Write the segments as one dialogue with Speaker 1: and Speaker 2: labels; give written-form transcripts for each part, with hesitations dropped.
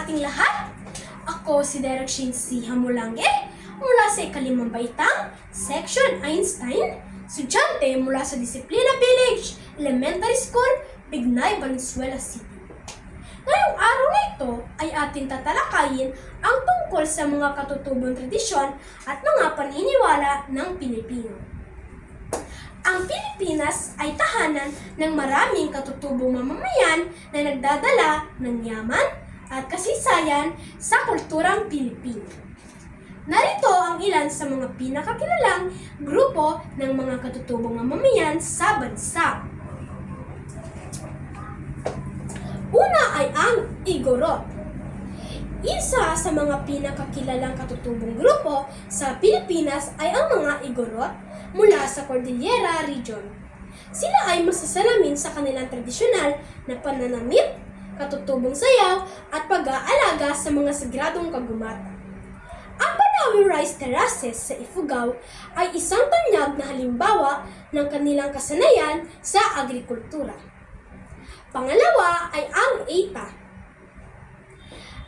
Speaker 1: ating lahat! Ako si Derek C. Hamulange mula sa ikalimang baitang, Section Einstein, estudyante mula sa Disiplina Village Elementary School, Bignay, Valenzuela City. Ngayong araw na ito ay ating tatalakayin ang tungkol sa mga katutubong tradisyon at mga paniniwala ng Pilipino. Ang Pilipinas ay tahanan ng maraming katutubong mamamayan na nagdadala ng yaman at kasaysayan sa kulturang Pilipino. Narito ang ilan sa mga pinakakilalang grupo ng mga katutubong mamamayan sa bansa. Una ay ang Igorot. Isa sa mga pinakakilalang katutubong grupo sa Pilipinas ay ang mga Igorot mula sa Cordillera Region. Sila ay masasalamin sa kanilang tradisyonal na pananamit, katutubong sayaw at pag-aalaga sa mga sagradong kagumatan. Ang Banawi Rice Terraces sa Ifugao ay isang tanyag na halimbawa ng kanilang kasanayan sa agrikultura. Pangalawa ay ang Eita.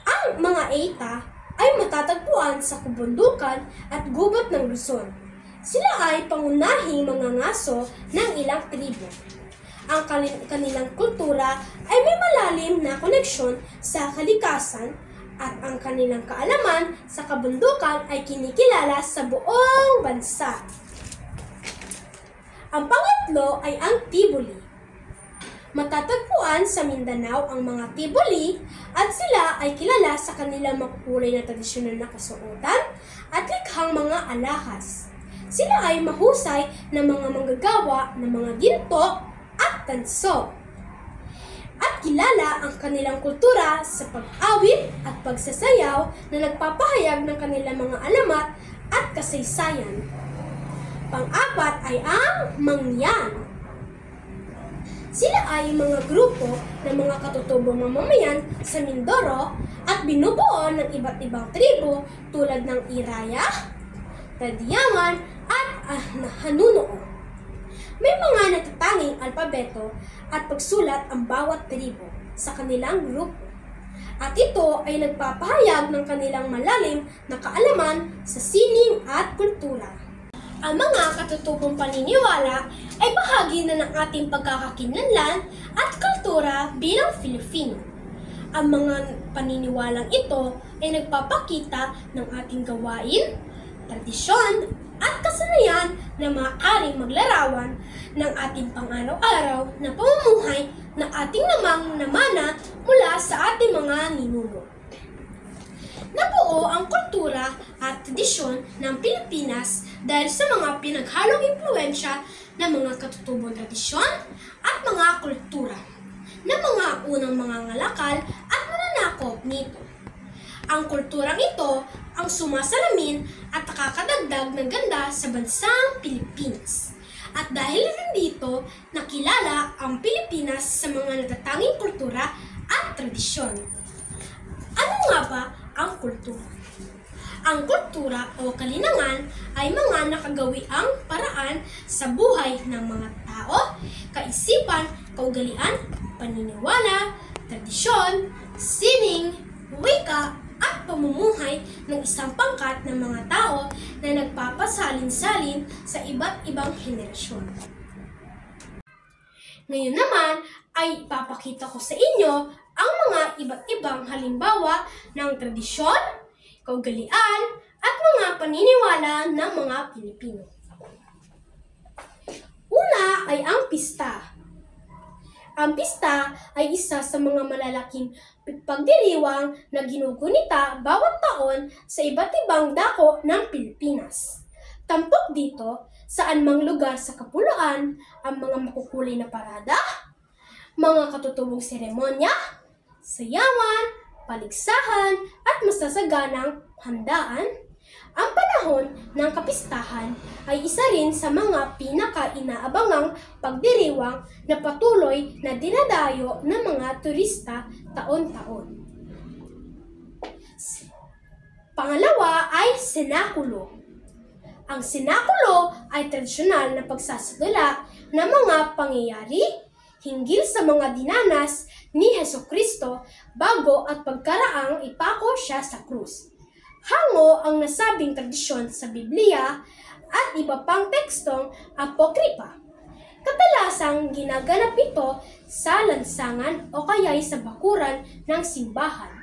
Speaker 1: Ang mga Eita ay matatagpuan sa kabundukan at gubat ng Luzon. Sila ay pangunahing mangangaso ng ilang tribo. Ang kanilang kultura ay may malalim na koneksyon sa kalikasan at ang kanilang kaalaman sa kabundukan ay kinikilala sa buong bansa. Ang pangatlo ay ang Tiboli. Matatagpuan sa Mindanao ang mga Tiboli at sila ay kilala sa kanilang makukulay na tradisyonal na kasuotan at likhang mga alahas. Sila ay mahusay na mga manggagawa ng mga ginto at tanso. At kilala ang kanilang kultura sa pag-awit at pagsasayaw na nagpapahayag ng kanilang mga alamat at kasaysayan. Pang-apat ay ang Mangyan. Sila ay mga grupo ng mga katutubong mamamayan sa Mindoro at binubuo ng iba't ibang tribo tulad ng Iraya, Tadiyaman at Hanunuo. May mga natatanging alpabeto at pagsulat ang bawat tribo sa kanilang grupo. At ito ay nagpapahayag ng kanilang malalim na kaalaman sa sining at kultura. Ang mga katutubong paniniwala ay bahagi na ng ating pagkakakilanlan at kultura bilang Filipino. Ang mga paniniwalang ito ay nagpapakita ng ating gawain, tradisyon, at kasanayan na maaaring maglarawan ng ating pang-araw-araw na pamumuhay na ating namang namana mula sa ating mga ninuno. Nabuo ang kultura at tradisyon ng Pilipinas dahil sa mga pinaghalong impluwensya ng mga katutubong tradisyon at mga kultura ng mga unang mga ngalakal at mananakop nito. Ang kulturang ito ang sumasalamin at nakakadagdag ng ganda sa bansang Pilipinas. At dahil rin dito, nakilala ang Pilipinas sa mga natatanging kultura at tradisyon. Ano nga ba ang kultura? Ang kultura o kalinangan ay mga nakagawiang paraan sa buhay ng mga tao, kaisipan, kaugalian, paniniwala, tradisyon, sining, wika, at pamumuhay ng isang pangkat ng mga tao na nagpapasalin-salin sa iba't ibang henerasyon. Ngayon naman ay ipapakita ko sa inyo ang mga iba't ibang halimbawa ng tradisyon, kaugalian, at mga paniniwala ng mga Pilipino. Una ay ang pista. Ang pista ay isa sa mga malalaking pagdiriwang na ginugunita bawat taon sa iba't ibang dako ng Pilipinas. Tampok dito saan mang lugar sa kapuluan ang mga makukulay na parada, mga katutubong seremonya, sayawan, paligsahan at masasaganang handaan. Ang panahon ng kapistahan ay isa rin sa mga pinaka-inaabangang pagdiriwang na patuloy na dinadayo ng mga turista taon-taon. Pangalawa ay senakulo. Ang senakulo ay tradisyonal na pagsasagala ng mga pangyayari, hinggil sa mga dinanas ni Hesukristo bago at pagkaraang ipako siya sa krus. Hango ang nasabing tradisyon sa Biblia at iba pang tekstong apokripa. Kadalasang ginaganap ito sa lansangan o kaya'y sa bakuran ng simbahan.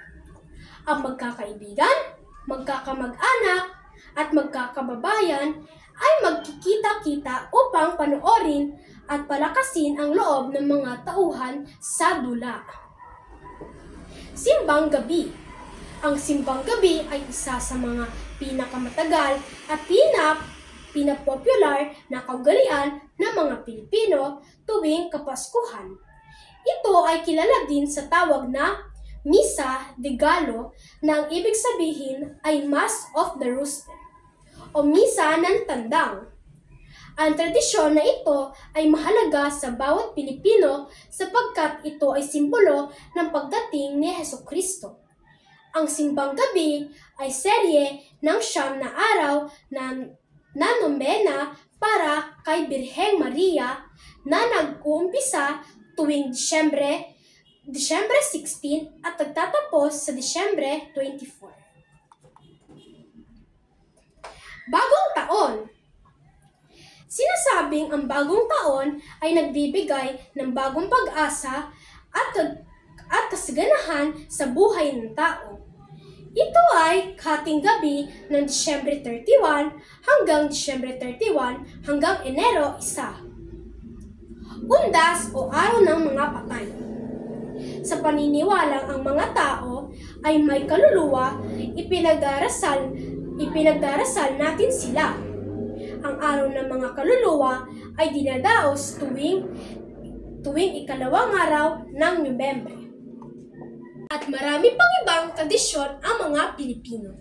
Speaker 1: Ang magkakaibigan, magkakamag-anak, at magkakababayan ay magkikita-kita upang panoorin at palakasin ang loob ng mga tauhan sa dula. Simbang gabi. Ang simbang gabi ay isa sa mga pinakamatagal at pinapopular na kaugalian ng mga Pilipino tuwing Kapaskuhan. Ito ay kilala din sa tawag na Misa de Gallo na ang ibig sabihin ay Mass of the Rooster o Misa ng Tandang. Ang tradisyon na ito ay mahalaga sa bawat Pilipino sapagkat ito ay simbolo ng pagdating ni Hesukristo. Ang simbang gabi ay serye ng 9 na araw na nomena para kay Birheng Maria na nag-uumpisa tuwing Disyembre 16 at nagtatapos sa Disyembre 24. Bagong taon. Sinasabing ang bagong taon ay nagbibigay ng bagong pag-asa at kasaganahan sa buhay ng tao. Ito ay hating gabi ng Disyembre 31 hanggang Disyembre 31 hanggang Enero 1. Undas o araw ng mga patay. Sa paniniwalang ang mga tao ay may kaluluwa, ipinagdarasal natin sila. Ang araw ng mga kaluluwa ay dinadaos tuwing ikalawang araw ng Nobyembre. At marami pang ibang tradisyon ang mga Pilipino.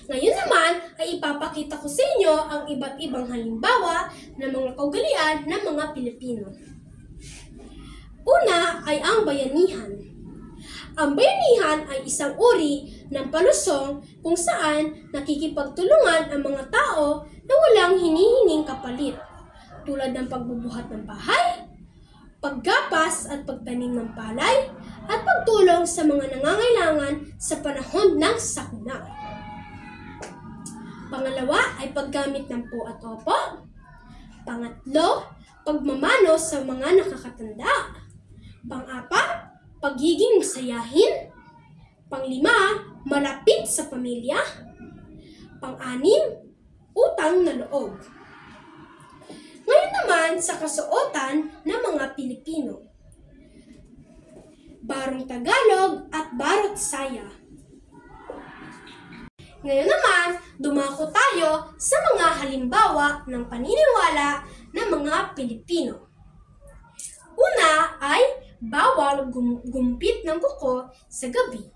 Speaker 1: Ngayon naman ay ipapakita ko sa inyo ang iba't ibang halimbawa ng mga kaugalian ng mga Pilipino. Una ay ang bayanihan. Ang bayanihan ay isang uri ng palusong kung saan nakikipagtulungan ang mga tao na walang hinihinging kapalit, tulad ng pagbubuhat ng bahay, paggapas at pagtanim ng palay, at pagtulong sa mga nangangailangan sa panahon ng sakuna. Pangalawa ay paggamit ng po at opo. Pangatlo, pagmamano sa mga nakakatanda. Pang-apat, pagiging masayahin. Panglima, malapit sa pamilya. Pang-anim, utang na loob. Ngayon naman sa kasuotan ng mga Pilipino. Barong Tagalog at Barot Saya. Ngayon naman, dumako tayo sa mga halimbawa ng paniniwala ng mga Pilipino. Una ay bawal gumpit ng kuko sa gabi.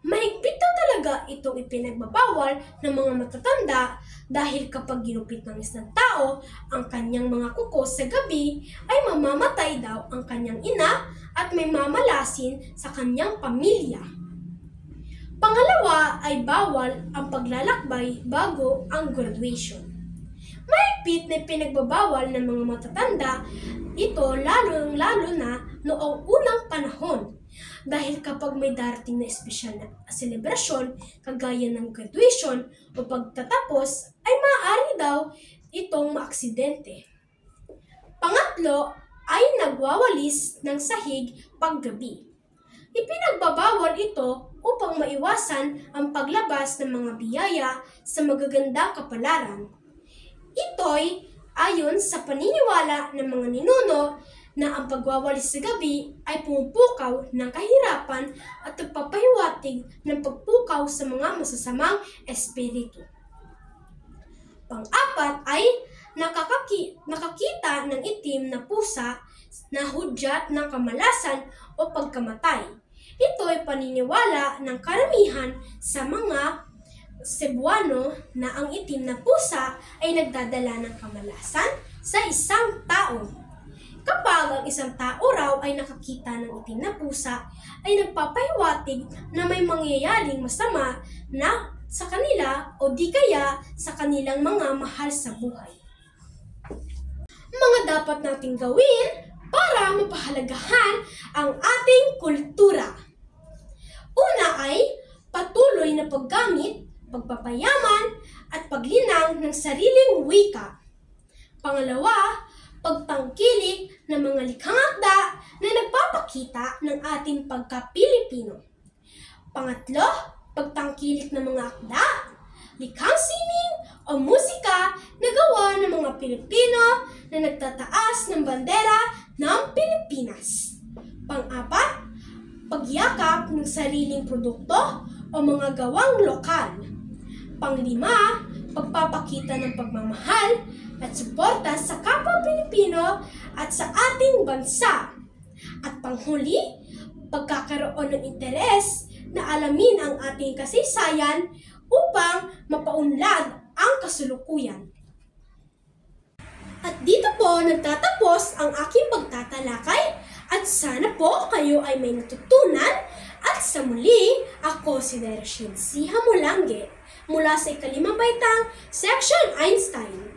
Speaker 1: Mahigpit na talaga itong ipinagbabawal ng mga matatanda dahil kapag ginupit ng isang tao ang kanyang mga kuko sa gabi ay mamamatay daw ang kanyang ina at may mamalasin sa kanyang pamilya. Pangalawa ay bawal ang paglalakbay bago ang graduation. Mahigpit na pinagbabawal ng mga matatanda ito lalo na noong unang panahon. Dahil kapag may darating na espesyal na selebrasyon, kagaya ng graduation o pagtatapos, ay maaari daw itong maaksidente. Pangatlo ay nagwawalis ng sahig paggabi. Ipinagbabawal ito upang maiwasan ang paglabas ng mga biyaya sa magagandang kapalaran. Ito'y ayon sa paniniwala ng mga ninuno na ang pagwawalis sa gabi ay pumupukaw ng kahirapan at nagpapahiwatig ng pagpukaw sa mga masasamang espiritu. Pang-apat ay nakakita ng itim na pusa na hudyat ng kamalasan o pagkamatay. Ito ay paniniwala ng karamihan sa mga Cebuano na ang itim na pusa ay nagdadala ng kamalasan sa isang tao. Kapag ang isang tao raw ay nakakita ng itim na pusa, ay nagpapahiwatig na may mangyayaring masama na sa kanila o di kaya sa kanilang mga mahal sa buhay. Mga dapat nating gawin para mapahalagahan ang ating kultura. Una ay patuloy na paggamit, pagpapayaman, at paglinang ng sariling wika. Pangalawa, pagtangkilik ng mga likhang akda na nagpapakita ng ating pagka-Pilipino. Pangatlo, pagtangkilik ng mga akda, likhang sining o musika na gawa ng mga Pilipino na nagtataas ng bandera ng Pilipinas. Pang-apat, pagyakap ng sariling produkto o mga gawang lokal. Panglima, pagpapakita ng pagmamahal at suporta sa kapwa Pilipino at sa ating bansa. At panghuli, pagkakaroon ng interes na alamin ang ating kasaysayan upang mapaunlad ang kasulukuyan. At dito po nagtatapos ang aking pagtatalakay at sana po kayo ay may natutunan at sa muli, ako si Dershil C. Hamulangge mula sa ikalimang baitang Section Einstein.